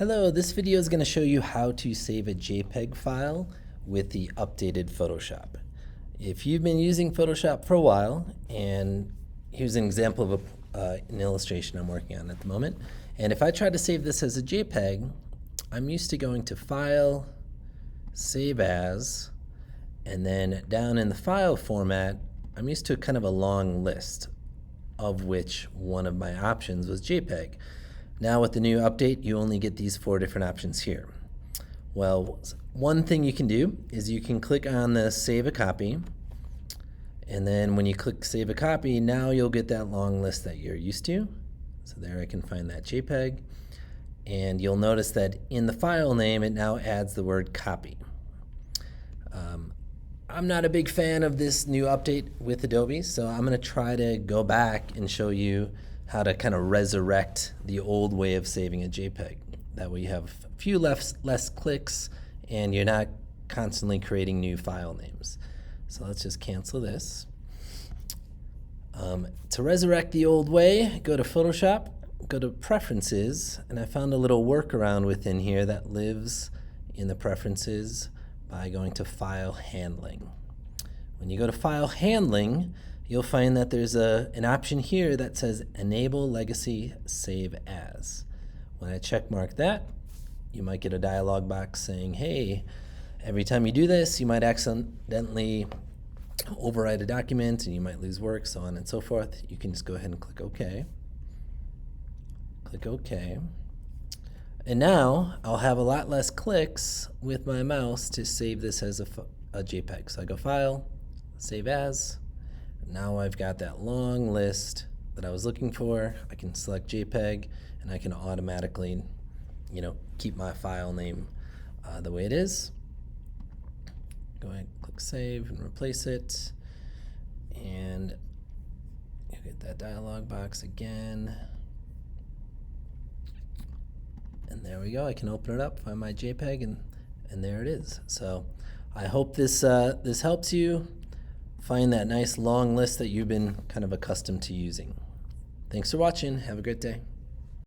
Hello, this video is going to show you how to save a JPEG file with the updated Photoshop. If you've been using Photoshop for a while, and here's an example of an illustration I'm working on at the moment, and if I try to save this as a JPEG, I'm used to going to File, Save As, and then down in the file format, I'm used to kind of a long list, of which one of my options was JPEG. Now with the new update, you only get these 4 different options here. Well, one thing you can do is you can click on the Save a Copy, and then when you click Save a Copy, now you'll get that long list that you're used to. So there I can find that JPEG, and you'll notice that in the file name, it now adds the word copy. I'm not a big fan of this new update with Adobe, so I'm going to try to go back and show you how to kind of resurrect the old way of saving a JPEG. That way you have a few less clicks and you're not constantly creating new file names. So let's just cancel this. To resurrect the old way, go to Photoshop, go to Preferences, and I found a little workaround within here that lives in the Preferences by going to File Handling. When you go to File Handling, you'll find that there's an option here that says Enable Legacy Save As. When I check mark that, you might get a dialog box saying, hey, every time you do this, you might accidentally overwrite a document and you might lose work, so on and so forth. You can just go ahead and click OK. Click OK. And now I'll have a lot less clicks with my mouse to save this as a JPEG. So I go File, Save As. Now I've got that long list that I was looking for. I can select JPEG and I can automatically, keep my file name the way it is. Go ahead, click Save and replace it. And you get that dialog box again. And there we go. I can open it up, find my JPEG, and there it is. So I hope this helps you find that nice long list that you've been kind of accustomed to using. Thanks for watching. Have a great day.